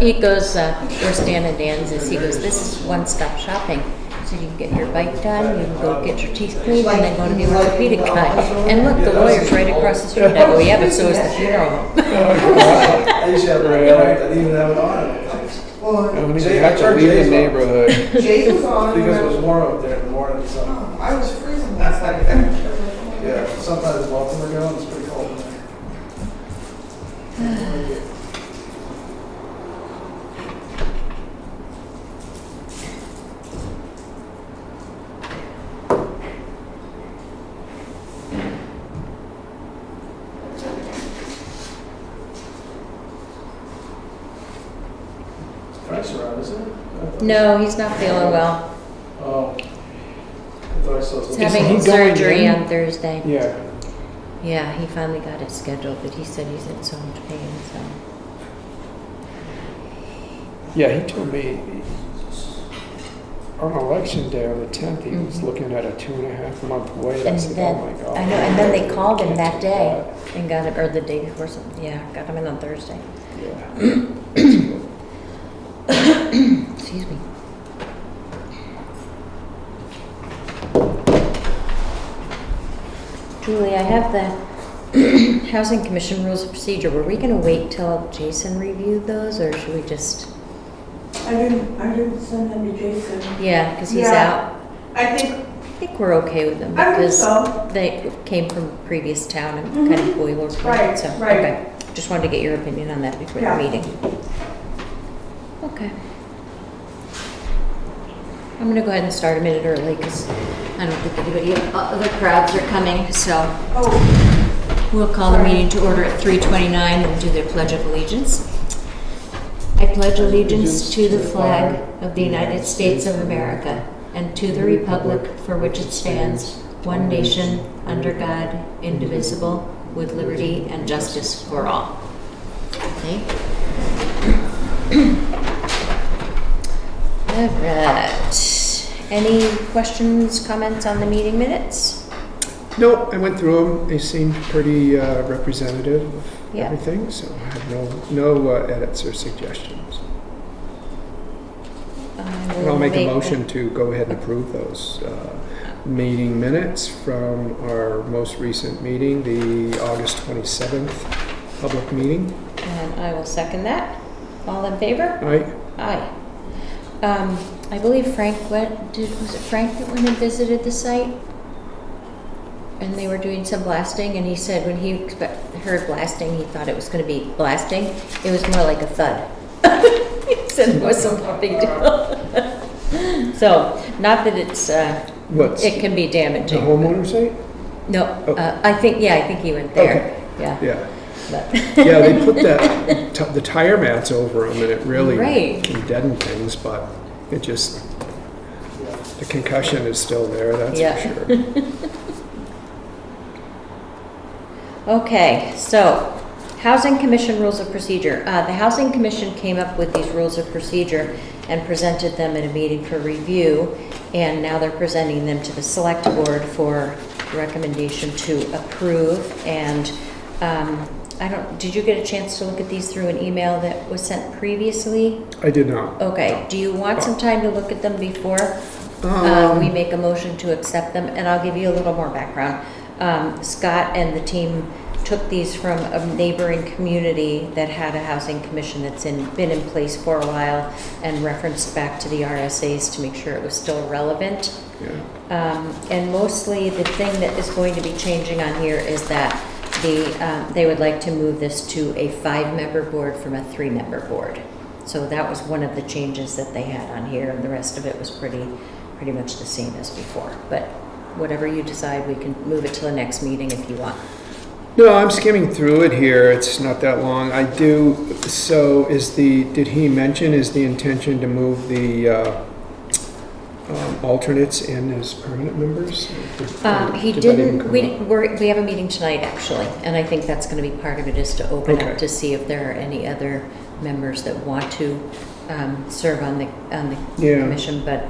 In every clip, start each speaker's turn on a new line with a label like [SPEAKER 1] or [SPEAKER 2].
[SPEAKER 1] He goes, where Stan and Dan's is, he goes, this is one-stop shopping. So you can get your bike done, you can go get your teeth cleaned, and then go to the orthopedic guy. And look, the lawyer's right across the street. I go, yeah, but so is the funeral home.
[SPEAKER 2] I used to have I didn't even have it on.
[SPEAKER 3] You have to leave the neighborhood.
[SPEAKER 4] Jake was on.
[SPEAKER 2] Because it was warm up there in the morning. So.
[SPEAKER 4] I was freezing last night.
[SPEAKER 2] Yeah, sometimes Baltimore going, it's pretty cold. Frank's around, isn't it?
[SPEAKER 1] No, he's not feeling well.
[SPEAKER 2] Oh. I thought I saw
[SPEAKER 1] He's
[SPEAKER 2] something.
[SPEAKER 1] having
[SPEAKER 3] he going
[SPEAKER 1] surgery
[SPEAKER 3] in?
[SPEAKER 1] on Thursday.
[SPEAKER 3] Yeah.
[SPEAKER 1] Yeah, he finally got it scheduled, but he said he's in so much pain, so.
[SPEAKER 3] Yeah, he told me on election day on the 10th, he was looking at a 2.5 month wait. I
[SPEAKER 1] And
[SPEAKER 3] said,
[SPEAKER 1] then,
[SPEAKER 3] oh my God.
[SPEAKER 1] I know, and then they called him
[SPEAKER 3] Can't
[SPEAKER 1] that
[SPEAKER 3] do
[SPEAKER 1] day
[SPEAKER 3] that.
[SPEAKER 1] and got him, or the day before something, yeah, got him in on Thursday.
[SPEAKER 3] Yeah.
[SPEAKER 1] Excuse me. Julie, I have the Housing Commission Rules of Procedure. Were we gonna wait till Jason reviewed those, or should we just?
[SPEAKER 5] I didn't send them to Jason.
[SPEAKER 1] Yeah, because he's
[SPEAKER 5] Yeah.
[SPEAKER 1] out.
[SPEAKER 5] I
[SPEAKER 1] I think we're okay with them
[SPEAKER 5] think
[SPEAKER 1] because
[SPEAKER 5] so.
[SPEAKER 1] they came from previous town and
[SPEAKER 5] Mhm.
[SPEAKER 1] kind of boilerplate.
[SPEAKER 5] Right,
[SPEAKER 1] So,
[SPEAKER 5] right.
[SPEAKER 1] okay. Just wanted to get your opinion on that before
[SPEAKER 5] Yeah.
[SPEAKER 1] the meeting. Okay. I'm gonna go ahead and start a minute early because I don't think anybody, other crowds are coming, so
[SPEAKER 5] Oh,
[SPEAKER 1] we'll call the meeting to order at 3:29 and do their Pledge of Allegiance. I pledge allegiance to the flag of the United States of America and to the republic for which it stands, one nation, under God, indivisible, with liberty and justice for all. Okay. All right. Any questions, comments on the meeting minutes?
[SPEAKER 3] No, I went through them. They seemed pretty representative of
[SPEAKER 1] Yeah.
[SPEAKER 3] everything, so I have no edits or suggestions.
[SPEAKER 1] I
[SPEAKER 3] And I'll
[SPEAKER 1] will
[SPEAKER 3] make a
[SPEAKER 1] the-
[SPEAKER 3] motion to go ahead and approve those meeting minutes from our most recent meeting, the August 27th public meeting.
[SPEAKER 1] And I will second that. All in favor?
[SPEAKER 3] Aye.
[SPEAKER 1] Aye. I believe Frank was it Frank that went and visited the site? And they were doing some blasting, and he said when he heard blasting, he thought it was going to be blasting. It was more like a thud. He said it wasn't a big deal. So, not that it's,
[SPEAKER 3] What's
[SPEAKER 1] it can be
[SPEAKER 3] the
[SPEAKER 1] damaging.
[SPEAKER 3] homeowner site?
[SPEAKER 1] No,
[SPEAKER 3] Oh.
[SPEAKER 1] I think he went there.
[SPEAKER 3] Okay.
[SPEAKER 1] Yeah.
[SPEAKER 3] Yeah.
[SPEAKER 1] But
[SPEAKER 3] Yeah, they put the tire mats over them, and it really
[SPEAKER 1] Right.
[SPEAKER 3] can deaden things, but it just, the concussion is still there, that's
[SPEAKER 1] Yeah.
[SPEAKER 3] for sure.
[SPEAKER 1] Okay, so Housing Commission Rules of Procedure. The Housing Commission came up with these rules of procedure and presented them at a meeting for review, and now they're presenting them to the Select Board for recommendation to approve. And did you get a chance to look at these through an email that was sent previously?
[SPEAKER 3] I did not.
[SPEAKER 1] Okay, do you want some time to look at them before we make a motion to accept them? And I'll give you a little more background. Scott and the team took these from a neighboring community that had a housing commission that's been in place for a while and referenced back to the RSAs to make sure it was still relevant.
[SPEAKER 3] Yeah.
[SPEAKER 1] And mostly the thing that is going to be changing on here is that they would like to move this to a 5-member board from a 3-member board. So that was one of the changes that they had on here, and the rest of it was pretty much the same as before. But whatever you decide, we can move it to the next meeting if you want.
[SPEAKER 3] No, I'm skimming through it here. It's not that long. I do, so did he mention, is the intention to move the alternates in as permanent members?
[SPEAKER 1] He
[SPEAKER 3] Did that even
[SPEAKER 1] didn't,
[SPEAKER 3] come
[SPEAKER 1] we have a meeting tonight actually, and I think that's gonna be part of it, is to open
[SPEAKER 3] Okay.
[SPEAKER 1] up to see if there are any other members that want to serve on the
[SPEAKER 3] Yeah.
[SPEAKER 1] commission, but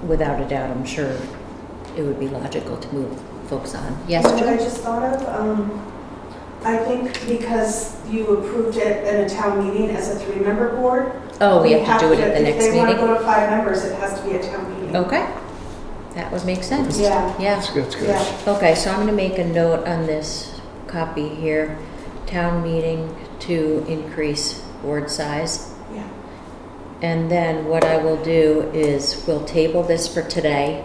[SPEAKER 1] without a doubt, I'm sure it would be logical to move folks on. Yes,
[SPEAKER 5] what I
[SPEAKER 1] Joe?
[SPEAKER 5] just thought of,
[SPEAKER 6] I think because you approved it in a town meeting as a 3-member board.
[SPEAKER 1] Oh, we have to do it at the next
[SPEAKER 6] If they want to
[SPEAKER 1] meeting?
[SPEAKER 6] go to 5 members, it has to be a town meeting.
[SPEAKER 1] Okay, that would make sense.
[SPEAKER 6] Yeah.
[SPEAKER 1] Yeah,
[SPEAKER 3] That's good, that's good.
[SPEAKER 6] Yeah.
[SPEAKER 1] okay, so I'm gonna make a note on this copy here, town meeting to increase board size.
[SPEAKER 6] Yeah.
[SPEAKER 1] And then what I will do is we'll table this for today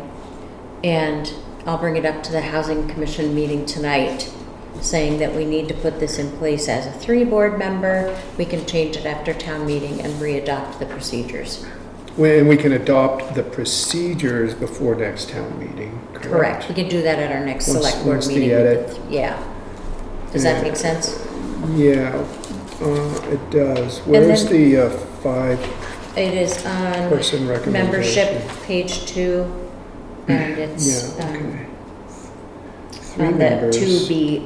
[SPEAKER 1] and I'll bring it up to the Housing Commission meeting tonight, saying that we need to put this in place as a 3-board member. We can change it after town meeting and re-adopt the procedures.
[SPEAKER 3] When we can adopt the procedures before next town meeting, correct?
[SPEAKER 1] We can do that at our next
[SPEAKER 3] Once-
[SPEAKER 1] select board
[SPEAKER 3] once the
[SPEAKER 1] meeting.
[SPEAKER 3] edit-
[SPEAKER 1] Yeah. Does that
[SPEAKER 3] Yeah.
[SPEAKER 1] make sense?
[SPEAKER 3] Yeah, it does. Where's
[SPEAKER 1] then-
[SPEAKER 3] the 5
[SPEAKER 1] It is on
[SPEAKER 3] person recommendation?
[SPEAKER 1] membership, page 2, and it's
[SPEAKER 3] Yeah, okay. 3
[SPEAKER 1] on the
[SPEAKER 3] members.
[SPEAKER 1] 2B,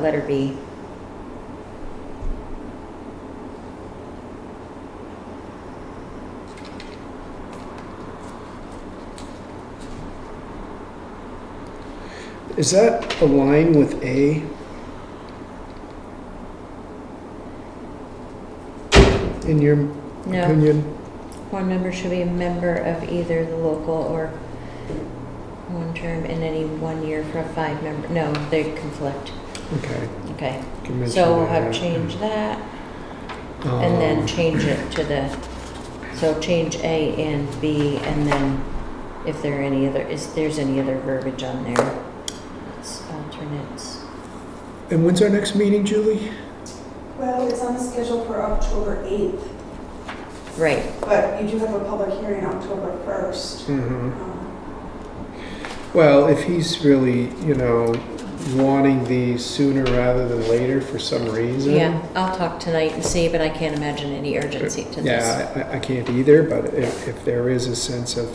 [SPEAKER 1] letter B.
[SPEAKER 3] Is that align with A? In your
[SPEAKER 1] No.
[SPEAKER 3] opinion?
[SPEAKER 1] One member should be a member of either the local or one term in any 1 year for a 5-member. No, they conflict.
[SPEAKER 3] Okay.
[SPEAKER 1] Okay.
[SPEAKER 3] can mention
[SPEAKER 1] So we'll have
[SPEAKER 3] that.
[SPEAKER 1] change that and then
[SPEAKER 3] Um,
[SPEAKER 1] change it to the, so change A and B and then if there are any other, there's any other verbiage on there. It's alternates.
[SPEAKER 3] And when's our next meeting, Julie?
[SPEAKER 6] Well, it's on the schedule for October 8th,
[SPEAKER 1] Right.
[SPEAKER 6] but you do have a public hearing October 1st.
[SPEAKER 3] Mm-hmm. Well, if he's really, wanting these sooner rather than later for some reason.
[SPEAKER 1] Yeah, I'll talk tonight and see, but I can't imagine any urgency to this.
[SPEAKER 3] Yeah, I can't either, but if there is a sense of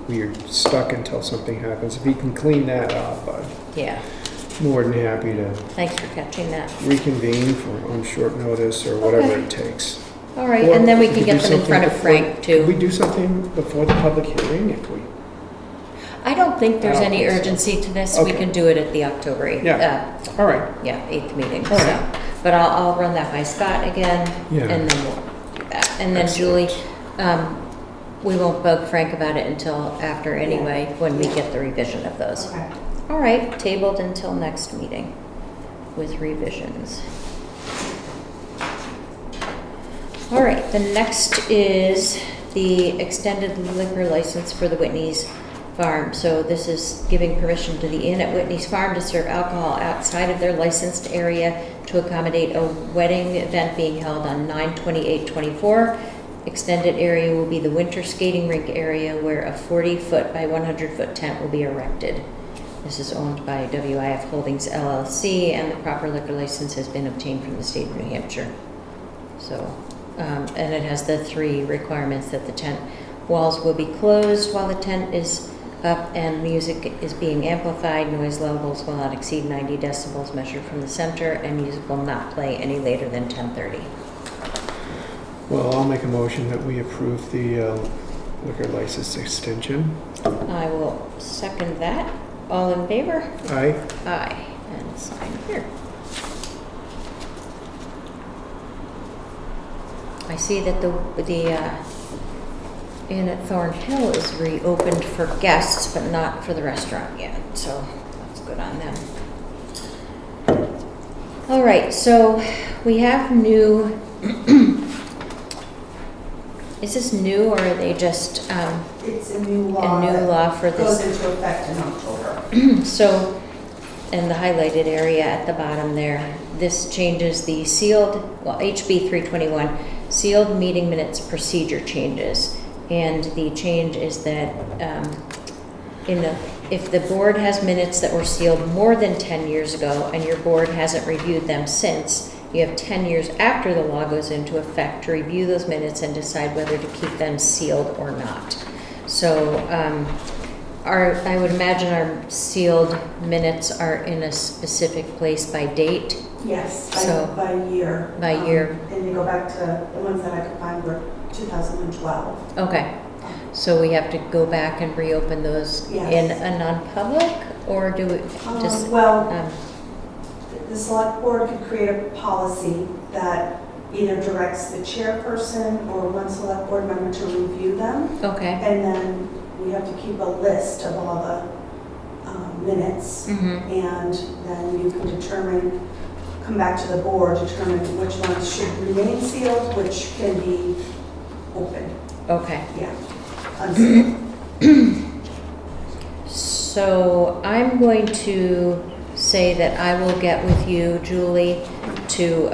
[SPEAKER 3] we're stuck until something happens, if he can clean that up,
[SPEAKER 1] Yeah,
[SPEAKER 3] I'm more than happy to
[SPEAKER 1] thanks for catching that.
[SPEAKER 3] reconvene on short notice or whatever
[SPEAKER 1] Okay.
[SPEAKER 3] it takes.
[SPEAKER 1] All right,
[SPEAKER 3] Or
[SPEAKER 1] and then we
[SPEAKER 3] we
[SPEAKER 1] can
[SPEAKER 3] could
[SPEAKER 1] get
[SPEAKER 3] do
[SPEAKER 1] them in front of
[SPEAKER 3] something
[SPEAKER 1] Frank
[SPEAKER 3] Could we
[SPEAKER 1] too.
[SPEAKER 3] do something before the public hearing if we?
[SPEAKER 1] I don't think there's
[SPEAKER 3] I don't
[SPEAKER 1] any
[SPEAKER 3] think so.
[SPEAKER 1] urgency to this. We
[SPEAKER 3] Okay.
[SPEAKER 1] can do it at the October 8th.
[SPEAKER 3] Yeah. All right.
[SPEAKER 1] Yeah, 8th meeting,
[SPEAKER 3] All
[SPEAKER 1] so.
[SPEAKER 3] right.
[SPEAKER 1] But I'll run that by Scott again,
[SPEAKER 3] Yeah.
[SPEAKER 1] and then we'll do that. And then
[SPEAKER 3] Excellent.
[SPEAKER 1] Julie, we won't bug Frank about it until after anyway, when we get the revision of those.
[SPEAKER 6] Okay.
[SPEAKER 1] All right, tabled until next meeting with revisions. All right, the next is the extended liquor license for the Whitney's Farm. So this is giving permission to the Inn at Whitney's Farm to serve alcohol outside of their licensed area to accommodate a wedding event being held on 9/28/24. Extended area will be the winter skating rink area where a 40-foot by 100-foot tent will be erected. This is owned by WIF Holdings LLC, and the proper liquor license has been obtained from the state of New Hampshire. So, and it has the 3 requirements that the tent walls will be closed while the tent is up and music is being amplified. Noise levels will not exceed 90 decibels measured from the center, and music will not play any later than 10:30.
[SPEAKER 3] Well, I'll make a motion that we approve the liquor license extension.
[SPEAKER 1] I will second that. All in favor?
[SPEAKER 3] Aye.
[SPEAKER 1] Aye. And sign here. I see that the Inn at Thornhill is reopened for guests, but not for the restaurant yet, so that's good on them. All right, so we have new, is this new or are they just,
[SPEAKER 6] It's a new law.
[SPEAKER 1] a new
[SPEAKER 6] that
[SPEAKER 1] law for
[SPEAKER 6] Goes
[SPEAKER 1] this?
[SPEAKER 6] into effect in October.
[SPEAKER 1] So, in the highlighted area at the bottom there, this changes the sealed, well, HB 321, sealed meeting minutes procedure changes. And the change is that if the board has minutes that were sealed more than 10 years ago and your board hasn't reviewed them since, you have 10 years after the law goes into effect to review those minutes and decide whether to keep them sealed or not. So I would imagine our sealed minutes are in a specific place by date.
[SPEAKER 6] Yes,
[SPEAKER 1] So-
[SPEAKER 6] by year.
[SPEAKER 1] By year.
[SPEAKER 6] And you go back to the ones that I could find were 2012.
[SPEAKER 1] Okay, so we have to go back and reopen those
[SPEAKER 6] Yes.
[SPEAKER 1] in a non-public, or do we just,
[SPEAKER 6] Well, the select board could create a policy that either directs the chairperson or one select board member to review them.
[SPEAKER 1] Okay.
[SPEAKER 6] And then we have to keep a list of all the minutes.
[SPEAKER 1] Mm-hmm.
[SPEAKER 6] And then you can determine, come back to the board, determine which ones should remain sealed, which can be open.
[SPEAKER 1] Okay.
[SPEAKER 6] Yeah. Unsealed.
[SPEAKER 1] So I'm going to say that I will get with you, Julie, to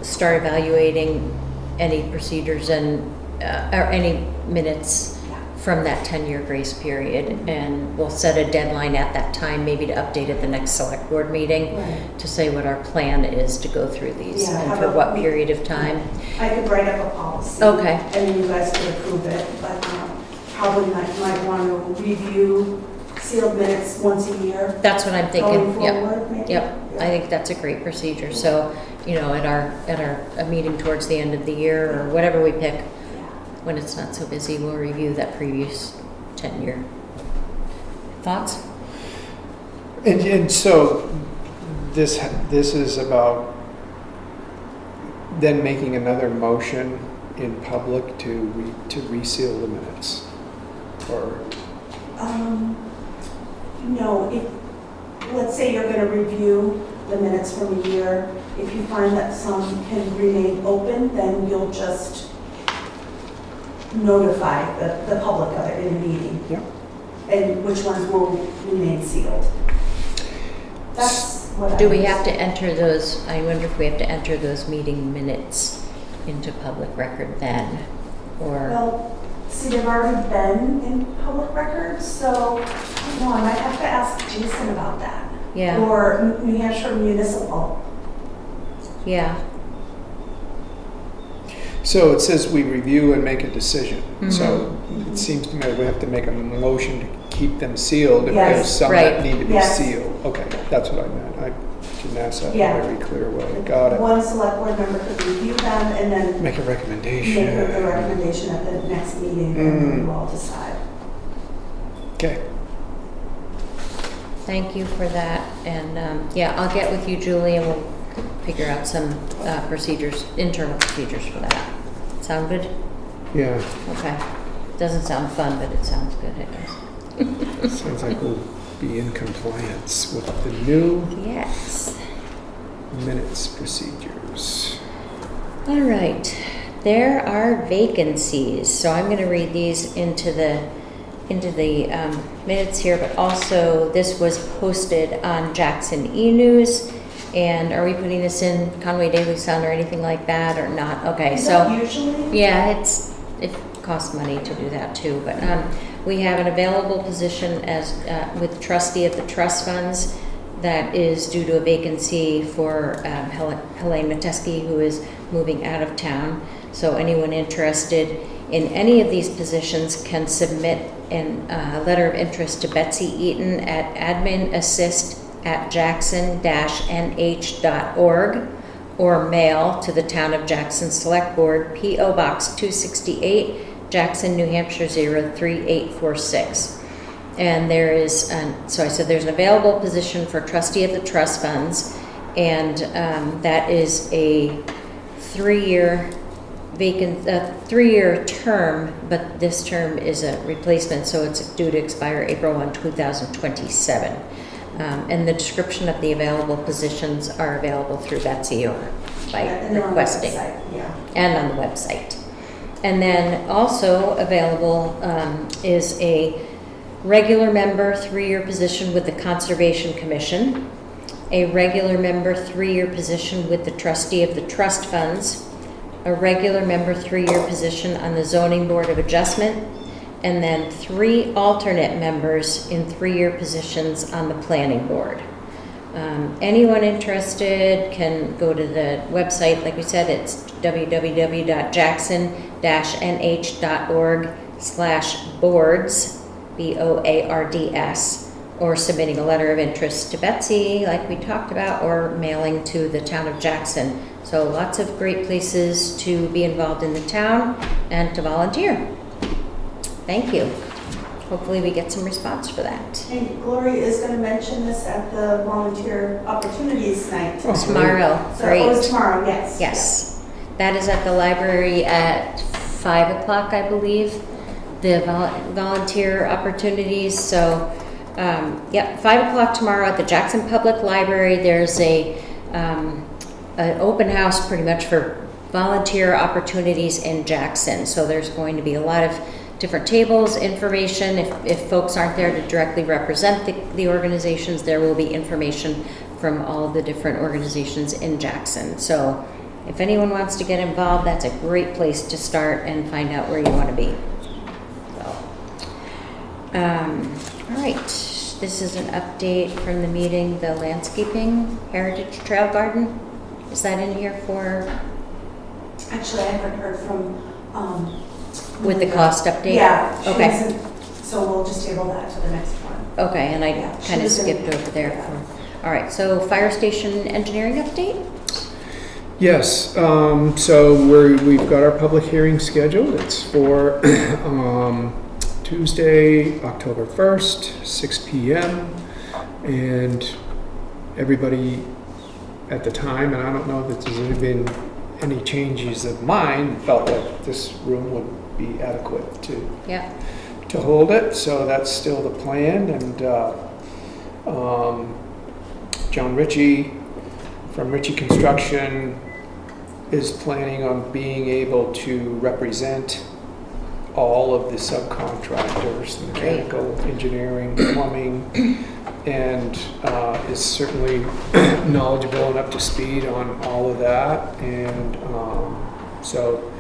[SPEAKER 1] start evaluating any procedures and, or any minutes from that 10-year grace period. And we'll set a deadline at that time, maybe to update at the next select board meeting,
[SPEAKER 6] Right.
[SPEAKER 1] to say what our plan is to go through these
[SPEAKER 6] Yeah,
[SPEAKER 1] and
[SPEAKER 6] how
[SPEAKER 1] for
[SPEAKER 6] about
[SPEAKER 1] what
[SPEAKER 6] we-
[SPEAKER 1] period of time.
[SPEAKER 6] I could write up a policy.
[SPEAKER 1] Okay.
[SPEAKER 6] And then you guys could approve it, but probably might want to review sealed minutes once a year.
[SPEAKER 1] That's what I'm thinking.
[SPEAKER 6] Going
[SPEAKER 1] Yep.
[SPEAKER 6] forward, maybe?
[SPEAKER 1] Yep, I think that's a great procedure. So, you know, at our a meeting towards the end of the year or whatever we pick,
[SPEAKER 6] Yeah.
[SPEAKER 1] when it's not so busy, we'll review that previous 10-year. Thoughts?
[SPEAKER 3] And so this is about then making another motion in public to reseal the minutes? Or,
[SPEAKER 6] No, if, let's say you're going to review the minutes from a year, if you find that some can remain open, then you'll just notify the public of it in a meeting.
[SPEAKER 3] yeah.
[SPEAKER 6] And which ones will remain sealed. That's what I.
[SPEAKER 1] Do we have to enter those, I wonder if we have to enter those meeting minutes into public record then? Or,
[SPEAKER 6] Well, see, they've already been in public records, so, no, I might have to ask Jason about that.
[SPEAKER 1] yeah,
[SPEAKER 6] Or New Hampshire Municipal.
[SPEAKER 1] yeah.
[SPEAKER 3] So it says we review and make a decision. So
[SPEAKER 6] Mhm.
[SPEAKER 3] it seems to me we have to make a motion to keep them sealed if
[SPEAKER 6] Yes,
[SPEAKER 3] there's some
[SPEAKER 1] right.
[SPEAKER 3] that need to be
[SPEAKER 6] Yes.
[SPEAKER 3] sealed. Okay, that's what I meant. I didn't ask that in
[SPEAKER 6] Yeah.
[SPEAKER 3] a very clear way. Got it.
[SPEAKER 6] One select board member could review them and then
[SPEAKER 3] Make a
[SPEAKER 6] make
[SPEAKER 3] recommendation.
[SPEAKER 6] the recommendation at the next meeting, and
[SPEAKER 3] Mm.
[SPEAKER 6] you all decide.
[SPEAKER 3] Okay.
[SPEAKER 1] Thank you for that. And, yeah, I'll get with you, Julie, and we'll figure out some procedures, internal procedures for that. Sound good?
[SPEAKER 3] Yeah,
[SPEAKER 1] Okay. Doesn't sound fun, but it sounds good, I guess.
[SPEAKER 3] sounds like we'll be in compliance with the new
[SPEAKER 1] Yes.
[SPEAKER 3] minutes procedures.
[SPEAKER 1] All right. There are vacancies, so I'm going to read these into the minutes here, but also this was posted on Jackson E-News. And are we putting this in Conway Daily Sun or anything like that or not? Okay,
[SPEAKER 6] Is
[SPEAKER 1] so.
[SPEAKER 6] that usually?
[SPEAKER 1] Yeah, it costs money to do that too, but we have an available position as with trustee of the trust funds that is due to a vacancy for Helene Metesky, who is moving out of town. So anyone interested in any of these positions can submit a letter of interest to Betsy Eaton at admin@jackson-nh.org or mail to the Town of Jackson Select Board, P.O. Box 268, Jackson, New Hampshire 03846. And there is, so I said there's an available position for trustee of the trust funds, and that is a three-year term, but this term is a replacement, so it's due to expire April 1, 2027. And the description of the available positions are available through Betsy or by
[SPEAKER 6] And they're on the
[SPEAKER 1] requesting.
[SPEAKER 6] website, yeah.
[SPEAKER 1] And on the website. And then also available is a regular member 3-year position with the Conservation Commission, a regular member 3-year position with the trustee of the trust funds, a regular member 3-year position on the Zoning Board of Adjustment, and then 3 alternate members in 3-year positions on the Planning Board. Anyone interested can go to the website. Like we said, it's www.jackson-nh.org/boards, BOARDS, or submitting a letter of interest to Betsy, like we talked about, or mailing to the Town of Jackson. So lots of great places to be involved in the town and to volunteer. Thank you. hopefully we get some response for that.
[SPEAKER 6] And Gloria is going to mention this at the volunteer opportunities night.
[SPEAKER 3] Oh,
[SPEAKER 1] Tomorrow,
[SPEAKER 6] So, oh, it's
[SPEAKER 1] great.
[SPEAKER 6] tomorrow, yes.
[SPEAKER 1] Yes, that is at the library at 5 o'clock, I believe, the volunteer opportunities. So, yep, 5 o'clock tomorrow at the Jackson Public Library. There's an open house pretty much for volunteer opportunities in Jackson. So there's going to be a lot of different tables, information. If folks aren't there to directly represent the organizations, there will be information from all the different organizations in Jackson. So if anyone wants to get involved, that's a great place to start and find out where you want to be. So, all right, this is an update from the meeting, the landscaping Heritage Trail Garden. Is that in here for,
[SPEAKER 6] Actually, I haven't heard from,
[SPEAKER 1] with the cost update?
[SPEAKER 6] Yeah. she
[SPEAKER 1] Okay.
[SPEAKER 6] hasn't- So we'll just table that to the next one.
[SPEAKER 1] Okay, and I
[SPEAKER 6] Yeah, she
[SPEAKER 1] kind of
[SPEAKER 6] was in-
[SPEAKER 1] skipped over there.
[SPEAKER 6] yeah.
[SPEAKER 1] All right, so fire station engineering update?
[SPEAKER 3] Yes, so we've got our public hearing scheduled. It's for Tuesday, October 1st, 6 PM. And everybody at the time, and I don't know that there's been any changes of mind, felt that this room would be adequate
[SPEAKER 1] Yeah,
[SPEAKER 3] to hold it. So that's still the plan. And John Ritchie from Ritchie Construction is planning on being able to represent all of the subcontractors, mechanical, engineering, plumbing, and is certainly knowledgeable and up to speed on all of that. And so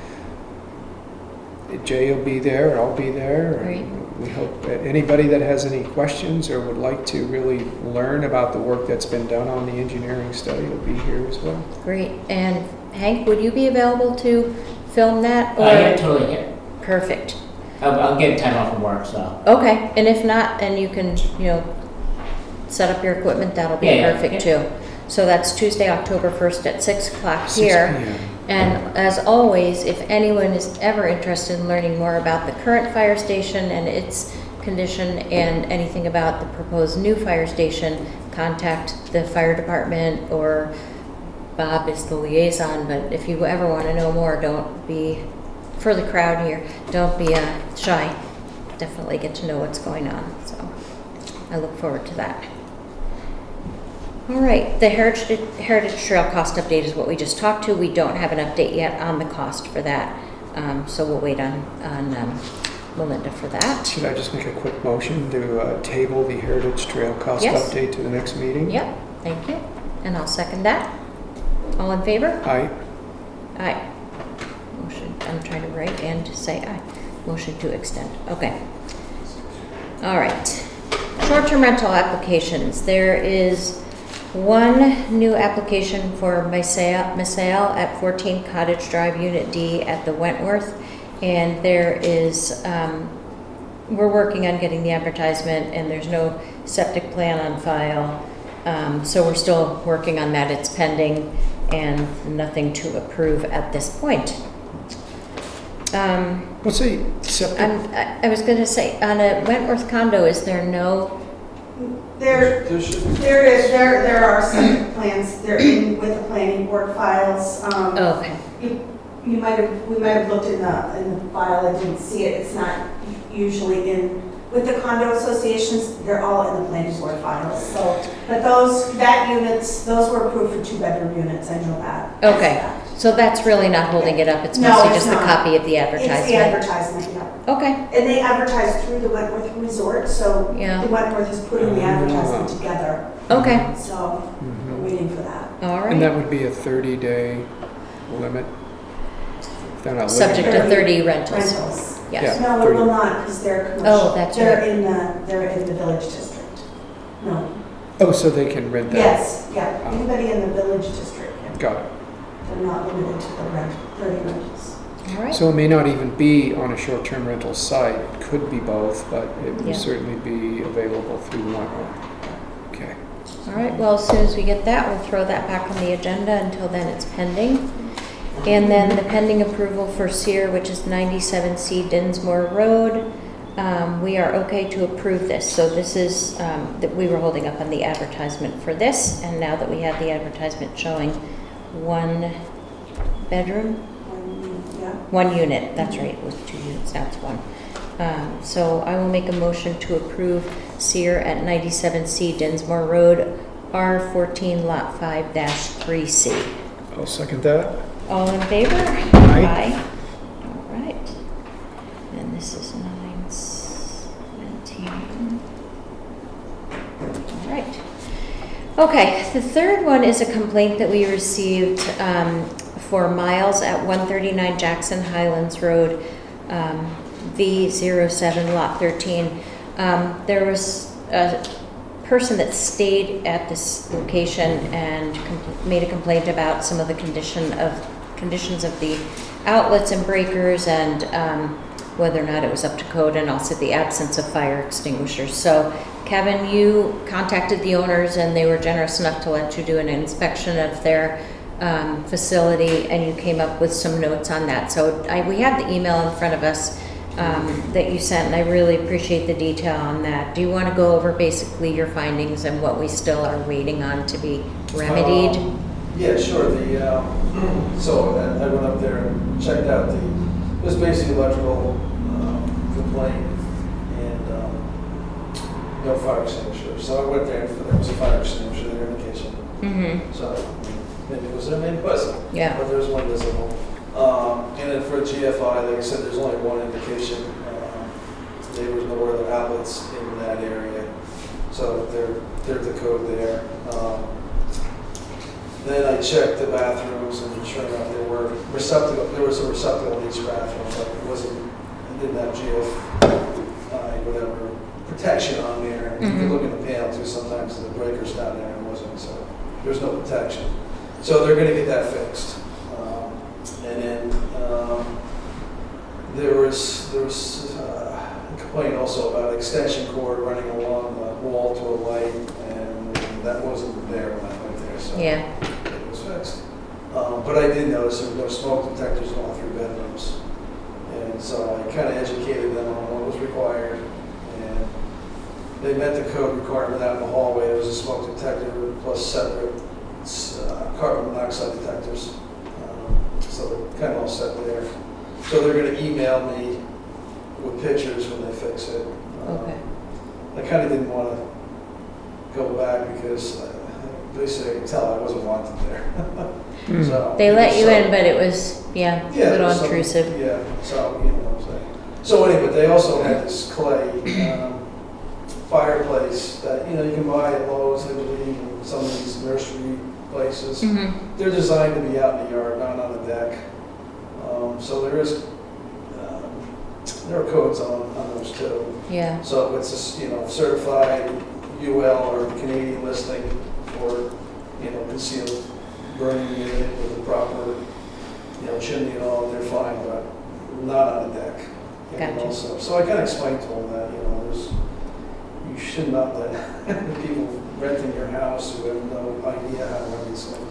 [SPEAKER 3] Jay will be there, I'll be there.
[SPEAKER 1] Great.
[SPEAKER 3] We hope that anybody that has any questions or would like to really learn about the work that's been done on the engineering study will be here as well.
[SPEAKER 1] great. And Hank, would you be available to film that?
[SPEAKER 7] Yeah, totally, yeah.
[SPEAKER 1] Perfect.
[SPEAKER 7] I'll get time off from work, so.
[SPEAKER 1] Okay, and if not, and you can, set up your equipment, that'll be
[SPEAKER 7] Yeah,
[SPEAKER 1] perfect
[SPEAKER 7] yeah.
[SPEAKER 1] too. So that's Tuesday, October 1st at 6 o'clock
[SPEAKER 3] 6
[SPEAKER 1] here.
[SPEAKER 3] p.m.
[SPEAKER 1] And as always, if anyone is ever interested in learning more about the current fire station and its condition and anything about the proposed new fire station, contact the fire department, or Bob is the liaison. But if you ever want to know more, don't be, for the crowd here, don't be shy. Definitely get to know what's going on. So I look forward to that. All right, the Heritage Trail cost update is what we just talked to. We don't have an update yet on the cost for that, so we'll wait on Melinda for that.
[SPEAKER 3] Should I just make a quick motion to table the Heritage Trail cost
[SPEAKER 1] Yes.
[SPEAKER 3] update to the next meeting?
[SPEAKER 1] Yep, thank you, and I'll second that. All in favor?
[SPEAKER 3] Aye.
[SPEAKER 1] Aye. Motion, I'm trying to write and to say aye. Motion to extend, okay. All right, short-term rental applications. There is one new application for Misael at 14 Cottage Drive, Unit D at the Wentworth. And there is, we're working on getting the advertisement, and there's no septic plan on file. So we're still working on that. It's pending and nothing to approve at this point.
[SPEAKER 3] What's a septic?
[SPEAKER 1] I was going to say, on a Wentworth condo, is there no,
[SPEAKER 6] There are some plans, they're in with the planning board files.
[SPEAKER 1] oh, okay,
[SPEAKER 6] We might have looked in the file and didn't see it. It's not usually in, with the condo associations, they're all in the planning board files. So, but those were approved for 2-bedroom units, I know that.
[SPEAKER 1] okay. So that's really not holding it up, it's
[SPEAKER 6] No,
[SPEAKER 1] mostly
[SPEAKER 6] it's
[SPEAKER 1] just the
[SPEAKER 6] not.
[SPEAKER 1] copy of the
[SPEAKER 6] It's the
[SPEAKER 1] advertisement?
[SPEAKER 6] advertisement, yeah.
[SPEAKER 1] Okay,
[SPEAKER 6] And they advertise through the Wentworth Resort, so
[SPEAKER 1] Yeah.
[SPEAKER 6] the Wentworth is putting the advertisement together.
[SPEAKER 1] okay,
[SPEAKER 6] So
[SPEAKER 3] Mhm.
[SPEAKER 6] we're waiting for that.
[SPEAKER 1] all
[SPEAKER 3] And that
[SPEAKER 1] right.
[SPEAKER 3] would be a 30-day limit? If they're not living
[SPEAKER 1] Subject to
[SPEAKER 3] there.
[SPEAKER 1] 30 rentals,
[SPEAKER 6] Rentals.
[SPEAKER 1] yes.
[SPEAKER 3] Yeah.
[SPEAKER 6] No, it will not, because they're commercial.
[SPEAKER 1] Oh, that's
[SPEAKER 6] They're
[SPEAKER 1] right.
[SPEAKER 6] they're in the village district. No.
[SPEAKER 3] Oh, so they can rent that?
[SPEAKER 6] Yes, yeah, anybody in the village district can.
[SPEAKER 3] Got it.
[SPEAKER 6] They're not limited to the 30 rentals.
[SPEAKER 1] All right,
[SPEAKER 3] So it may not even be on a short-term rental site. It could be both, but it
[SPEAKER 1] Yeah.
[SPEAKER 3] will certainly be available through Wentworth. Okay.
[SPEAKER 1] all right, well, as soon as we get that, we'll throw that back on the agenda. Until then, it's pending. And then the pending approval for SEER, which is 97C Dinsmore Road. we are okay to approve this. So this is, that we were holding up on the advertisement for this, and now that we have the advertisement showing one bedroom,
[SPEAKER 5] Yeah.
[SPEAKER 1] one unit, that's right, it was 2 units, now it's one. So I will make a motion to approve Sear at 97C Dinsmore Road, R14 Lot 5-3C.
[SPEAKER 3] I'll second that.
[SPEAKER 1] All in favor?
[SPEAKER 3] Aye.
[SPEAKER 1] All right. And this is 917. All right. Okay, the third one is a complaint that we received for Miles at 139 Jackson Highlands Road, V07 Lot 13. There was a person that stayed at this location and made a complaint about some of the conditions of the outlets and breakers, and whether or not it was up to code, and also the absence of fire extinguishers. So Kevin, you contacted the owners and they were generous enough to let you do an inspection of their facility, and you came up with some notes on that. So we have the email in front of us that you sent, and I really appreciate the detail on that. Do you want to go over basically your findings and what we still are waiting on to be remedied?
[SPEAKER 2] Yeah, sure. So I went up there and checked out it was basically electrical complaint and no fire extinguisher. So I went there and there was a fire extinguisher there in the kitchen.
[SPEAKER 1] Mm-hmm.
[SPEAKER 2] So maybe it was there, maybe it wasn't.
[SPEAKER 1] Yeah.
[SPEAKER 2] But there was one visible. And then for GFI, like I said, there's only one indication. There was no other outlets in that area. So they're the code there. Then I checked the bathrooms, and sure enough, there was a receptacle in each bathroom, but it didn't have whatever protection on there. And you can look in the panel too, sometimes the breaker's down there and it wasn't, so there's no protection. So they're gonna get that fixed. And then there was a complaint also about extension cord running along the wall to a light, and that wasn't there when I went there, so
[SPEAKER 1] Yeah.
[SPEAKER 2] it was fixed. But I did notice there were no smoke detectors going through bedrooms, and so I kind of educated them on what was required, and they met the code requirement out in the hallway. There was a smoke detector plus separate carbon monoxide detectors. So they're kind of all set there. So they're going to email me with pictures when they fix it.
[SPEAKER 1] Okay.
[SPEAKER 2] I kind of didn't want to go back because basically I could tell I wasn't wanted there. So,
[SPEAKER 1] They let you
[SPEAKER 2] so-
[SPEAKER 1] in, but it was, a little
[SPEAKER 2] so-
[SPEAKER 1] intrusive.
[SPEAKER 2] Yeah, so you know what I'm saying. So anyway, but they also had this clay fireplace that you can buy at Lowe's, I believe, and some of these nursery places.
[SPEAKER 1] Mm-hmm.
[SPEAKER 2] They're designed to be out in the yard, not on the deck. So there are codes on those too.
[SPEAKER 1] Yeah.
[SPEAKER 2] So it's certified UL or Canadian listing for concealed burning unit with the proper chimney and all. They're fine, but not on the deck.
[SPEAKER 1] Gotcha.
[SPEAKER 2] Also, so I kind of explained to them that you should not let people renting your house who have no idea how to run these things.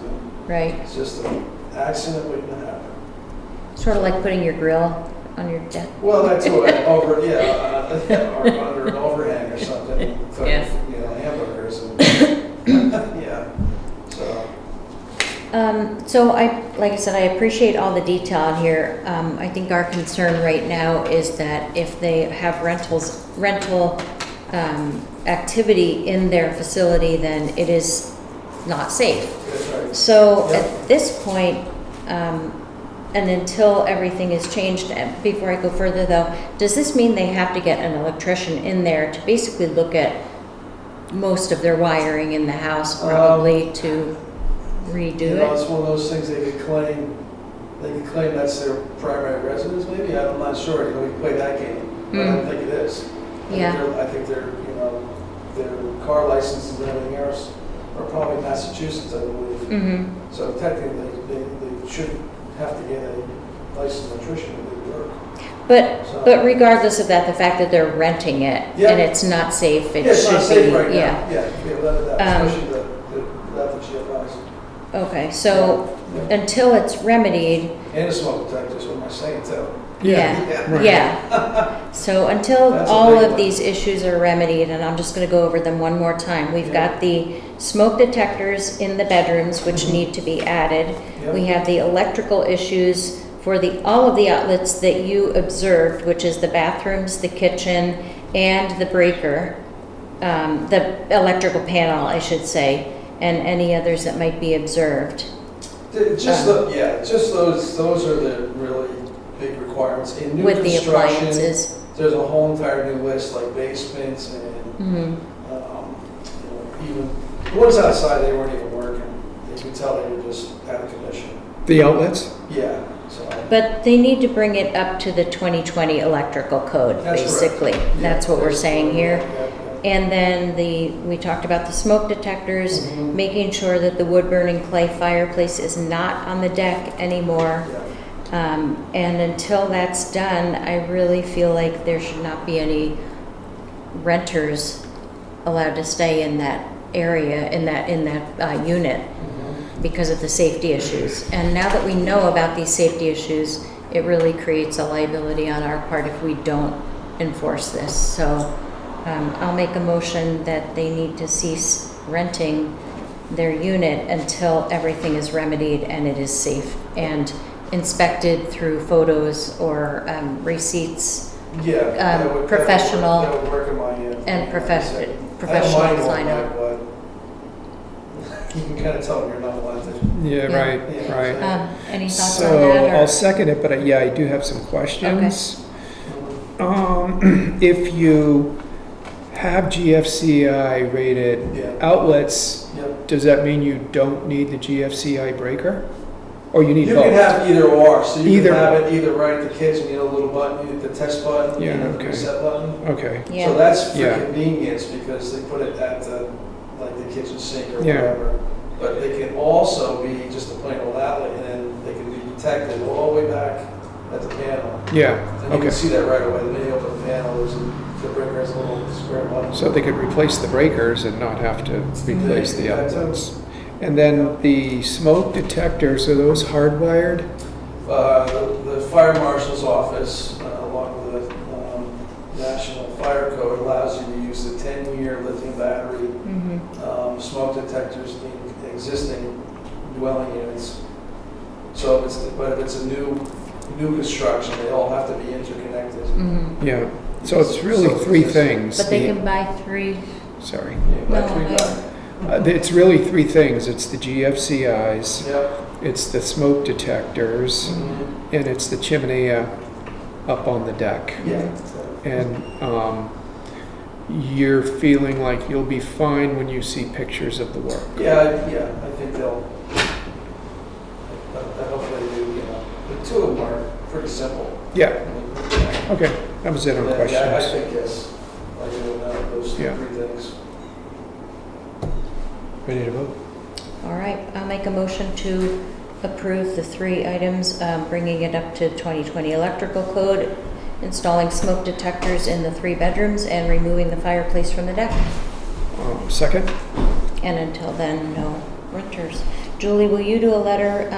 [SPEAKER 1] Right.
[SPEAKER 2] It's just an accident waiting to happen.
[SPEAKER 1] Sort of like putting your grill on your deck.
[SPEAKER 2] Well, that's what or under an overhang or something. For,
[SPEAKER 1] Yeah.
[SPEAKER 2] hamburgers and yeah.
[SPEAKER 1] So like I said, I appreciate all the detail on here. I think our concern right now is that if they have rental activity in their facility, then it is not safe.
[SPEAKER 2] That's right.
[SPEAKER 1] So
[SPEAKER 2] Yep.
[SPEAKER 1] at this point, and until everything is changed, before I go further though, does this mean they have to get an electrician in there to basically look at most of their wiring in the house, probably to redo it?
[SPEAKER 2] It's one of those things they could claim that's their primary residence, maybe. I'm not sure. We can play that game, but I don't think it is. I think their car licenses and everything else are probably Massachusetts, I believe.
[SPEAKER 1] Mm-hmm.
[SPEAKER 2] So technically, they should have to get a licensed electrician to do the work.
[SPEAKER 1] But regardless of that, the fact that they're renting it
[SPEAKER 2] Yeah.
[SPEAKER 1] and it's not safe, it
[SPEAKER 2] It's
[SPEAKER 1] should
[SPEAKER 2] not
[SPEAKER 1] be,
[SPEAKER 2] safe right
[SPEAKER 1] yeah.
[SPEAKER 2] now. Yeah, without a doubt, especially without the GFIs.
[SPEAKER 1] Okay, so
[SPEAKER 2] Yeah.
[SPEAKER 1] until it's remedied,
[SPEAKER 2] And the smoke detectors, what am I saying, too?
[SPEAKER 3] Right.
[SPEAKER 1] Yeah. So until
[SPEAKER 2] That's a
[SPEAKER 1] all
[SPEAKER 2] big
[SPEAKER 1] of
[SPEAKER 2] one.
[SPEAKER 1] these issues are remedied, and I'm just gonna go over them one more time. We've
[SPEAKER 2] Yeah.
[SPEAKER 1] got the smoke detectors in the bedrooms, which
[SPEAKER 2] Mhm.
[SPEAKER 1] need to be added.
[SPEAKER 2] Yep.
[SPEAKER 1] We have the electrical issues for all of the outlets that you observed, which is the bathrooms, the kitchen, and the breaker, the electrical panel, I should say, and any others that might be observed.
[SPEAKER 2] Just those are the really big requirements. In new
[SPEAKER 1] With the
[SPEAKER 2] construction,
[SPEAKER 1] appliances.
[SPEAKER 2] there's a whole entire new list, like basements and,
[SPEAKER 1] Mhm.
[SPEAKER 2] even, the ones outside, they weren't even working. You could tell they were just out of commission.
[SPEAKER 3] The outlets?
[SPEAKER 2] Yeah, so.
[SPEAKER 1] But they need to bring it up to the 2020 electrical code,
[SPEAKER 2] That's correct.
[SPEAKER 1] basically.
[SPEAKER 2] Yeah,
[SPEAKER 1] That's what we're
[SPEAKER 2] that's
[SPEAKER 1] saying
[SPEAKER 2] what-
[SPEAKER 1] here.
[SPEAKER 2] yeah,
[SPEAKER 1] And then we talked about the smoke detectors,
[SPEAKER 2] Mhm.
[SPEAKER 1] making sure that the wood-burning clay fireplace is not on the deck anymore.
[SPEAKER 2] yeah.
[SPEAKER 1] And until that's done, I really feel like there should not be any renters allowed to stay in that area, in that unit, because of the safety issues. And now that we know about these safety issues, it really creates a liability on our part if we don't enforce this. So I'll make a motion that they need to cease renting their unit until everything is remedied and it is safe and inspected through photos or receipts
[SPEAKER 2] Yeah. that would-
[SPEAKER 1] professional
[SPEAKER 2] That would work in my end.
[SPEAKER 1] and professional
[SPEAKER 2] I don't mind all
[SPEAKER 1] sign off.
[SPEAKER 2] that, but you can kind of tell when you're not allowed to.
[SPEAKER 3] Yeah,
[SPEAKER 1] Yeah.
[SPEAKER 3] right,
[SPEAKER 2] Yeah.
[SPEAKER 3] right.
[SPEAKER 1] Any thoughts on
[SPEAKER 3] So
[SPEAKER 1] that?
[SPEAKER 3] I'll
[SPEAKER 1] Or?
[SPEAKER 3] second it, but yeah, I do have some questions.
[SPEAKER 2] Mhm.
[SPEAKER 3] If you have GFCI rated
[SPEAKER 2] Yeah.
[SPEAKER 3] outlets,
[SPEAKER 2] Yep.
[SPEAKER 3] does that mean you don't need the GFCI breaker? Or you need
[SPEAKER 2] You
[SPEAKER 3] both?
[SPEAKER 2] can have either or, so you
[SPEAKER 3] Either
[SPEAKER 2] can have
[SPEAKER 3] or.
[SPEAKER 2] it either right at the kitchen, you know, a little button, you hit the text button, you
[SPEAKER 3] Yeah,
[SPEAKER 2] hit the
[SPEAKER 3] okay.
[SPEAKER 2] reset button.
[SPEAKER 3] Okay,
[SPEAKER 2] So
[SPEAKER 1] Yeah,
[SPEAKER 2] that's for
[SPEAKER 3] Yeah.
[SPEAKER 2] convenience, because they put it at the, like the kitchen sink or
[SPEAKER 3] Yeah.
[SPEAKER 2] whatever. But they can also be just a plain old outlet, and then they can be protected all the way back at the panel.
[SPEAKER 3] yeah,
[SPEAKER 2] And you
[SPEAKER 3] okay.
[SPEAKER 2] can see that right away, the minute you open the panel, the breaker has a little square button.
[SPEAKER 3] So they could replace the breakers and not have to replace the
[SPEAKER 2] Yeah,
[SPEAKER 3] outlets. And then the smoke detectors, are those hardwired?
[SPEAKER 2] The fire marshal's office, along with the National Fire Code, allows you to use the 10-year lithium battery
[SPEAKER 1] mhm.
[SPEAKER 2] smoke detectors in existing dwelling units. So if it's a new construction, they all have to be interconnected.
[SPEAKER 1] Mhm.
[SPEAKER 3] Yeah, so it's really three things.
[SPEAKER 1] But they
[SPEAKER 3] The-
[SPEAKER 1] can buy three.
[SPEAKER 3] Sorry.
[SPEAKER 2] Yeah,
[SPEAKER 1] No,
[SPEAKER 2] battery
[SPEAKER 1] I-
[SPEAKER 2] back.
[SPEAKER 3] It's really three things. It's the GFCIs,
[SPEAKER 2] Yep.
[SPEAKER 3] it's the smoke detectors,
[SPEAKER 2] Mhm.
[SPEAKER 3] and it's the chimney up on the deck.
[SPEAKER 2] Yeah.
[SPEAKER 3] And you're feeling like you'll be fine when you see pictures of the work.
[SPEAKER 2] Yeah, I think they'll, I hope they do, you know. The two of them are pretty simple.
[SPEAKER 3] Yeah, okay, that was it on
[SPEAKER 2] Yeah, I
[SPEAKER 3] questions.
[SPEAKER 2] think yes, I do know those
[SPEAKER 3] Yeah.
[SPEAKER 2] three things.
[SPEAKER 3] Ready to vote?
[SPEAKER 1] All right, I'll make a motion to approve the three items, bringing it up to 2020 electrical code, installing smoke detectors in the 3 bedrooms, and removing the fireplace from the deck.
[SPEAKER 3] Second?
[SPEAKER 1] And until then, no renters. Julie, will you do a letter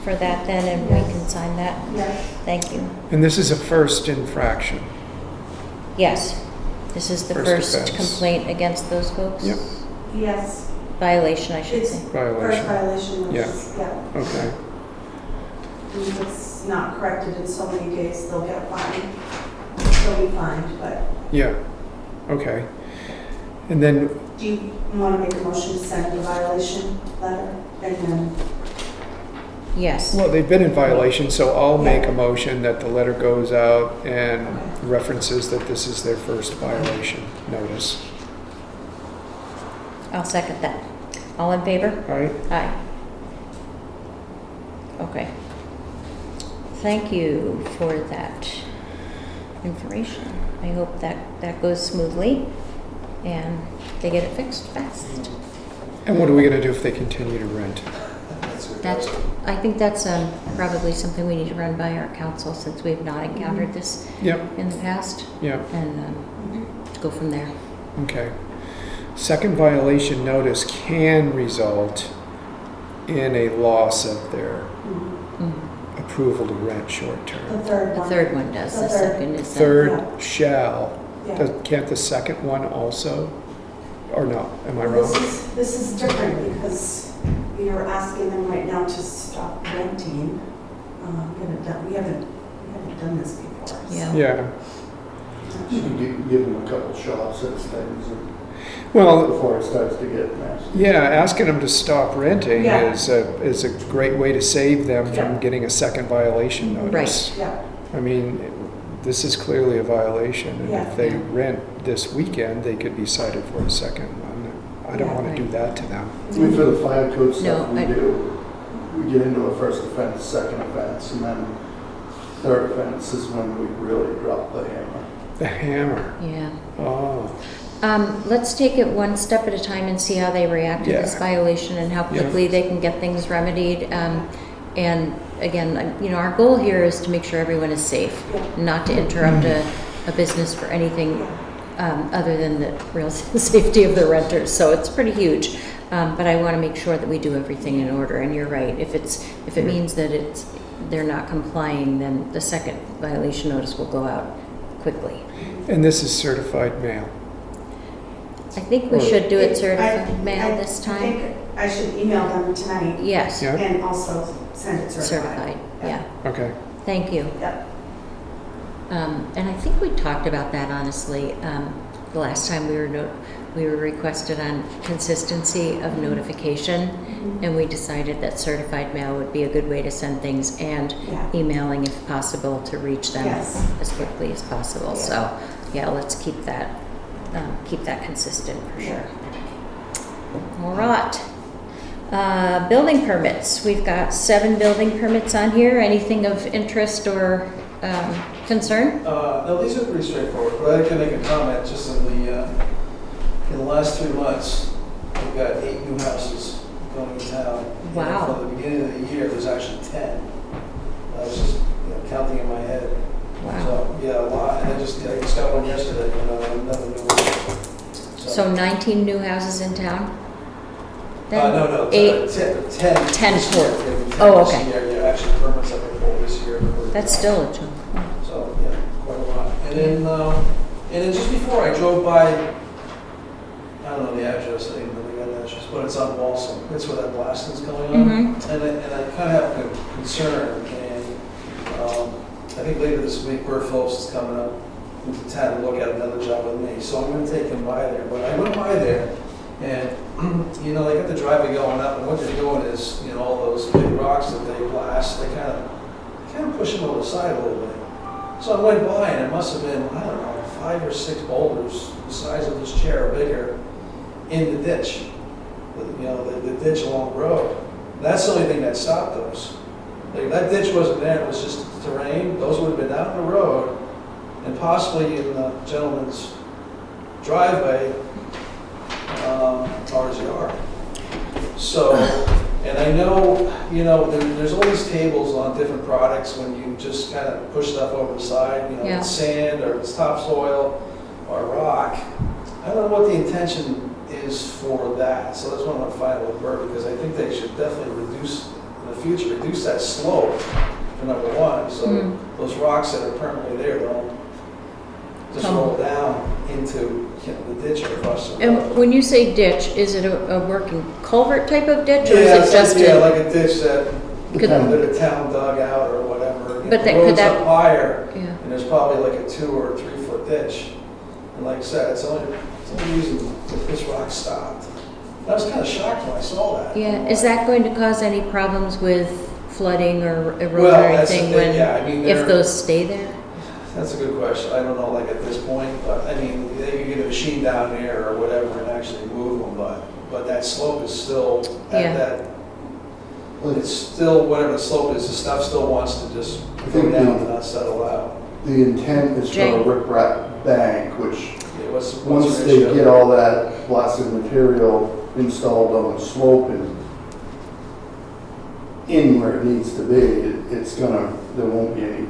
[SPEAKER 1] for that then, and we can sign that?
[SPEAKER 6] Yes.
[SPEAKER 1] Thank you.
[SPEAKER 3] And this is a first infraction.
[SPEAKER 1] Yes, this is the
[SPEAKER 3] First
[SPEAKER 1] first
[SPEAKER 3] offense.
[SPEAKER 1] complaint against those folks?
[SPEAKER 3] Yep.
[SPEAKER 6] Yes.
[SPEAKER 1] Violation, I should
[SPEAKER 6] It's
[SPEAKER 1] say.
[SPEAKER 6] first
[SPEAKER 3] Violation.
[SPEAKER 6] violation,
[SPEAKER 3] Yeah.
[SPEAKER 6] yeah.
[SPEAKER 3] Okay,
[SPEAKER 6] And if it's not corrected in so many days, they'll get fined. They'll be fined, but
[SPEAKER 3] yeah, okay. And then,
[SPEAKER 6] do you want to make a motion to send the violation letter? And then,
[SPEAKER 1] Yes.
[SPEAKER 3] well, they've been in violation, so I'll make a motion that the letter goes out and references that this is their first violation notice.
[SPEAKER 1] I'll second that. All in favor?
[SPEAKER 3] All right?
[SPEAKER 1] Aye. Okay. Thank you for that information. I hope that goes smoothly and they get it fixed fast.
[SPEAKER 3] And what are we gonna do if they continue to rent?
[SPEAKER 1] That's, I think that's probably something we need to run by our council, since we've not encountered this
[SPEAKER 3] Yep,
[SPEAKER 1] in the past,
[SPEAKER 3] yep,
[SPEAKER 1] and go from there.
[SPEAKER 3] okay. Second violation notice can result in a loss of their
[SPEAKER 1] Mhm.
[SPEAKER 3] approval to rent
[SPEAKER 6] The
[SPEAKER 3] short-term.
[SPEAKER 6] third
[SPEAKER 1] The
[SPEAKER 6] one.
[SPEAKER 1] third one does, the
[SPEAKER 6] The third.
[SPEAKER 1] second is.
[SPEAKER 3] Third shall,
[SPEAKER 6] Yeah.
[SPEAKER 3] can't the second one also? Or no, am I wrong?
[SPEAKER 6] This is different because we are asking them right now to stop renting. We haven't done this before. so-
[SPEAKER 1] Yeah.
[SPEAKER 3] Yeah,
[SPEAKER 8] You can give them a couple shots at things
[SPEAKER 3] well,
[SPEAKER 8] before it starts to get nasty.
[SPEAKER 3] yeah, asking them to stop renting
[SPEAKER 6] Yeah.
[SPEAKER 3] is a great way to save them
[SPEAKER 6] Yeah.
[SPEAKER 3] from getting a second violation notice.
[SPEAKER 6] Yeah,
[SPEAKER 3] I mean, this is clearly a violation, and
[SPEAKER 6] Yeah.
[SPEAKER 3] if they rent this weekend, they could be cited for a second one. I don't
[SPEAKER 6] Yeah,
[SPEAKER 3] want to do that to them.
[SPEAKER 8] I mean, for the fire code stuff
[SPEAKER 1] No,
[SPEAKER 8] we
[SPEAKER 1] I-
[SPEAKER 8] do, we get into a first offense, second offense, and then third offense is when we really drop the hammer.
[SPEAKER 3] The hammer,
[SPEAKER 1] Yeah.
[SPEAKER 3] oh,
[SPEAKER 1] Let's take it one step at a time and see how they react to this
[SPEAKER 3] Yeah.
[SPEAKER 1] violation and how
[SPEAKER 3] Yeah.
[SPEAKER 1] quickly they can get things remedied. And again, our goal here is to make sure everyone is safe, not to interrupt a business for anything other than the real safety of the renters. So it's pretty huge. But I want to make sure that we do everything in order. And you're right, if it means that they're not complying, then the second violation notice will go out quickly.
[SPEAKER 3] and this is certified mail.
[SPEAKER 1] I think we should do it certified
[SPEAKER 6] I
[SPEAKER 1] mail this time.
[SPEAKER 6] think I should email them tonight
[SPEAKER 1] Yes,
[SPEAKER 3] Yeah.
[SPEAKER 6] and also send it certified.
[SPEAKER 1] certified, yeah.
[SPEAKER 3] Okay,
[SPEAKER 1] Thank you.
[SPEAKER 6] Yep.
[SPEAKER 1] And I think we talked about that honestly, the last time we were requested on consistency of notification, and we decided that certified mail would be a good way to send things, and
[SPEAKER 6] Yeah.
[SPEAKER 1] emailing if possible to reach them
[SPEAKER 6] Yes.
[SPEAKER 1] as quickly as possible.
[SPEAKER 6] Yeah.
[SPEAKER 1] So, yeah, let's keep that consistent for sure. All right. Building permits. We've got 7 building permits on here. Anything of interest or concern?
[SPEAKER 2] No, these are pretty straightforward, but I can make a comment just in the last 3 months, we've got 8 new houses going to town. And
[SPEAKER 1] Wow.
[SPEAKER 2] from the beginning of the year, there's actually 10. I was just counting in my head.
[SPEAKER 1] Wow.
[SPEAKER 2] So, yeah, a lot, and I just got one yesterday, another new one.
[SPEAKER 1] So 19 new houses in town? Then?
[SPEAKER 2] No,
[SPEAKER 1] 8.
[SPEAKER 2] 10.
[SPEAKER 1] 10
[SPEAKER 2] this year.
[SPEAKER 1] total.
[SPEAKER 2] Maybe 10
[SPEAKER 1] Oh,
[SPEAKER 2] this
[SPEAKER 1] okay.
[SPEAKER 2] year. Yeah, actually permits have been pulled this year.
[SPEAKER 1] That's still a chunk.
[SPEAKER 2] So, yeah, quite a lot. And then just before I drove by, I don't know the address, I didn't really got an address, but it's on Walsall. That's where that blasting's going on.
[SPEAKER 1] Mhm.
[SPEAKER 2] And I kind of have a concern, and I think later this week, Bert Phillips is coming up into town to look at another job with me. So I'm going to take him by there. But I went by there, and, they got the driveway going up, and what they're doing is, all those big rocks that they blast, they kind of push them over the side a little bit. So I went by, and it must have been, I don't know, 5 or 6 boulders the size of this chair or bigger in the ditch, the ditch along the road. That's the only thing that stopped those. Like, that ditch wasn't there, it was just terrain. Those would have been out in the road and possibly in the gentleman's driveway or his yard. So, and I know, there's all these tables on different products when you just kind of push stuff over the side,
[SPEAKER 1] Yeah.
[SPEAKER 2] it's sand or it's topsoil or rock. I don't know what the intention is for that, so that's what I'm gonna find out with Bert, because I think they should definitely reduce, in the future, reduce that slope, for number one, so
[SPEAKER 1] Mm.
[SPEAKER 2] those rocks that are permanently there don't just roll down into the ditch or across the road.
[SPEAKER 1] And when you say ditch, is it a working culvert type of ditch, or
[SPEAKER 2] Yeah,
[SPEAKER 1] is it just a?
[SPEAKER 2] like a ditch that
[SPEAKER 1] Could-
[SPEAKER 2] the town dug out or whatever.
[SPEAKER 1] But
[SPEAKER 2] The
[SPEAKER 1] could
[SPEAKER 2] road's
[SPEAKER 1] that-
[SPEAKER 2] up higher,
[SPEAKER 1] Yeah.
[SPEAKER 2] and there's probably like a 2 or 3 foot ditch. And like I said, it's the only reason that this rock stopped. I was kind of shocked when I saw that.
[SPEAKER 1] Yeah, is that going to cause any problems with flooding or erosion
[SPEAKER 2] Well,
[SPEAKER 1] or
[SPEAKER 2] that's the
[SPEAKER 1] anything
[SPEAKER 2] thing, yeah, I mean,
[SPEAKER 1] if
[SPEAKER 2] they're-
[SPEAKER 1] those stay there?
[SPEAKER 2] That's a good question. I don't know, like at this point, but I mean, they could get a machine down there or whatever and actually move them, but that slope is still
[SPEAKER 1] Yeah.
[SPEAKER 2] at that. It's still, whatever the slope is, the stuff still wants to just
[SPEAKER 8] I
[SPEAKER 2] go
[SPEAKER 8] think
[SPEAKER 2] down and not settle out.
[SPEAKER 8] The intent is for
[SPEAKER 1] Jay?
[SPEAKER 8] a riprap bank, which,
[SPEAKER 2] Yeah, what's
[SPEAKER 8] once
[SPEAKER 2] the
[SPEAKER 8] they
[SPEAKER 2] ratio?
[SPEAKER 8] get all that blasted material installed on the slope and in where it needs to be, there won't be any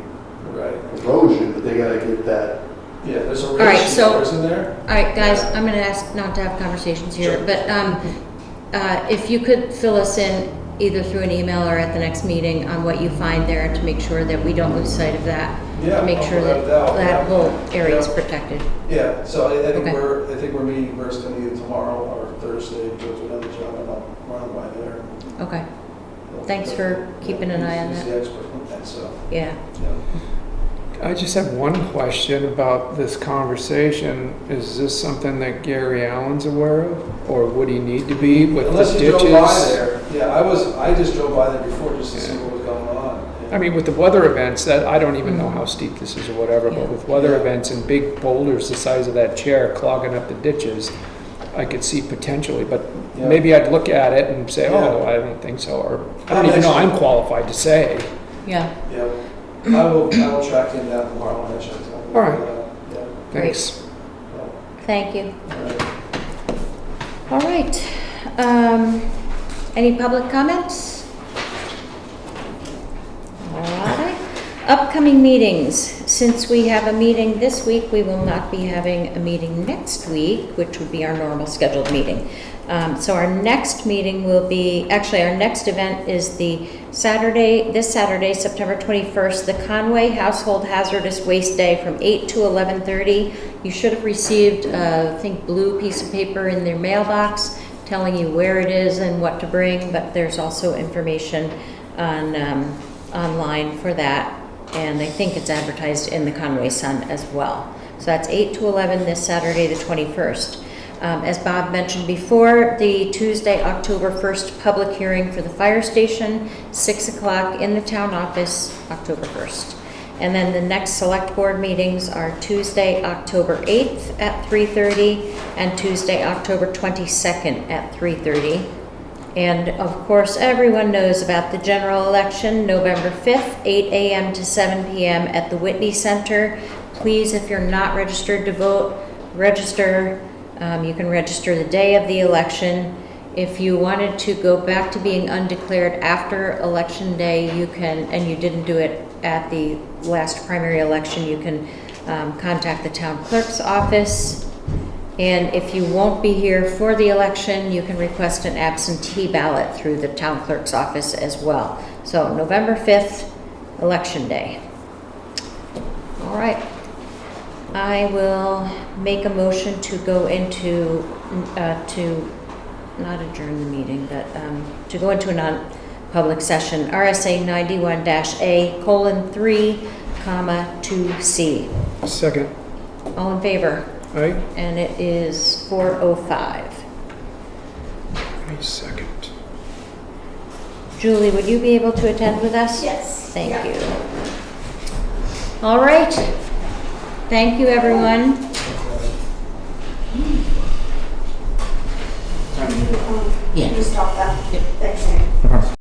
[SPEAKER 2] Right.
[SPEAKER 8] erosion, but they gotta get that.
[SPEAKER 2] Yeah, there's a
[SPEAKER 1] right,
[SPEAKER 2] ratio,
[SPEAKER 1] so-
[SPEAKER 2] isn't there?
[SPEAKER 1] All right, guys, I'm going to ask not to have conversations here,
[SPEAKER 2] Sure.
[SPEAKER 1] but if you could fill us in, either through an email or at the next meeting on what you find there to make sure that we don't lose sight of that.
[SPEAKER 2] Yeah,
[SPEAKER 1] To make sure that
[SPEAKER 2] without a doubt,
[SPEAKER 1] that
[SPEAKER 2] yeah.
[SPEAKER 1] whole area is
[SPEAKER 2] Yeah.
[SPEAKER 1] protected.
[SPEAKER 2] Yeah, so I think
[SPEAKER 1] Okay.
[SPEAKER 2] we're meeting Burston either tomorrow or Thursday, to go to another job, and I'll run by there.
[SPEAKER 1] Okay, Thanks for keeping an eye on
[SPEAKER 2] He's
[SPEAKER 1] that.
[SPEAKER 2] the expert on that, so,
[SPEAKER 1] yeah.
[SPEAKER 2] yeah.
[SPEAKER 3] I just have one question about this conversation. Is this something that Gary Allen's aware of? Or would he need to be with the
[SPEAKER 2] Unless you
[SPEAKER 3] ditches?
[SPEAKER 2] drove by there, yeah, I just drove by there before just to see
[SPEAKER 3] Yeah.
[SPEAKER 2] what was going on.
[SPEAKER 3] I mean, with the weather events, that, I don't even know how steep this is or whatever,
[SPEAKER 1] Yeah.
[SPEAKER 3] but with weather
[SPEAKER 2] Yeah.
[SPEAKER 3] events and big boulders the size of that chair clogging up the ditches, I could see potentially, but
[SPEAKER 2] Yeah.
[SPEAKER 3] maybe I'd look at it and say, oh,
[SPEAKER 2] Yeah.
[SPEAKER 3] I don't think so, or I don't even know I'm qualified to say.
[SPEAKER 1] Yeah,
[SPEAKER 2] Yeah, I will track him down tomorrow and check him.
[SPEAKER 3] All right.
[SPEAKER 2] Yeah.
[SPEAKER 3] Thanks.
[SPEAKER 1] thank you.
[SPEAKER 2] All right.
[SPEAKER 1] All right. Any public comments? All right. Upcoming meetings. Since we have a meeting this week, we will not be having a meeting next week, which would be our normal scheduled meeting. So our next meeting will be, actually, our next event is this Saturday, September 21st, the Conway Household Hazardous Waste Day from 8 to 11:30. You should have received, I think, blue piece of paper in their mailbox telling you where it is and what to bring, but there's also information on online for that, and I think it's advertised in the Conway Sun as well. So that's 8 to 11 this Saturday, the 21st. As Bob mentioned before, the Tuesday, October 1st public hearing for the fire station, 6 o'clock in the town office, October 1st. And then the next select board meetings are Tuesday, October 8th at 3:30 and Tuesday, October 22nd at 3:30. And of course, everyone knows about the general election, November 5th, 8 a.m. to 7 p.m. at the Whitney Center. Please, if you're not registered to vote, register. You can register the day of the election. If you wanted to go back to being undeclared after election day, you can, and you didn't do it at the last primary election, you can contact the town clerk's office. And if you won't be here for the election, you can request an absentee ballot through the town clerk's office as well. So November 5th, election day. All right. I will make a motion to go into, to not adjourn the meeting, but to go into a non-public session, RSA 91-A:3, 2C. All in favor?
[SPEAKER 3] Right?
[SPEAKER 1] And it is 4:05.
[SPEAKER 3] Wait a second.
[SPEAKER 1] Julie, would you be able to attend with us?
[SPEAKER 6] Yes.
[SPEAKER 1] Thank
[SPEAKER 6] Yeah.
[SPEAKER 1] you. All right. Thank you, everyone.
[SPEAKER 7] Yeah.
[SPEAKER 6] Can you stop that?
[SPEAKER 7] Yeah.
[SPEAKER 6] Thanks, Amy.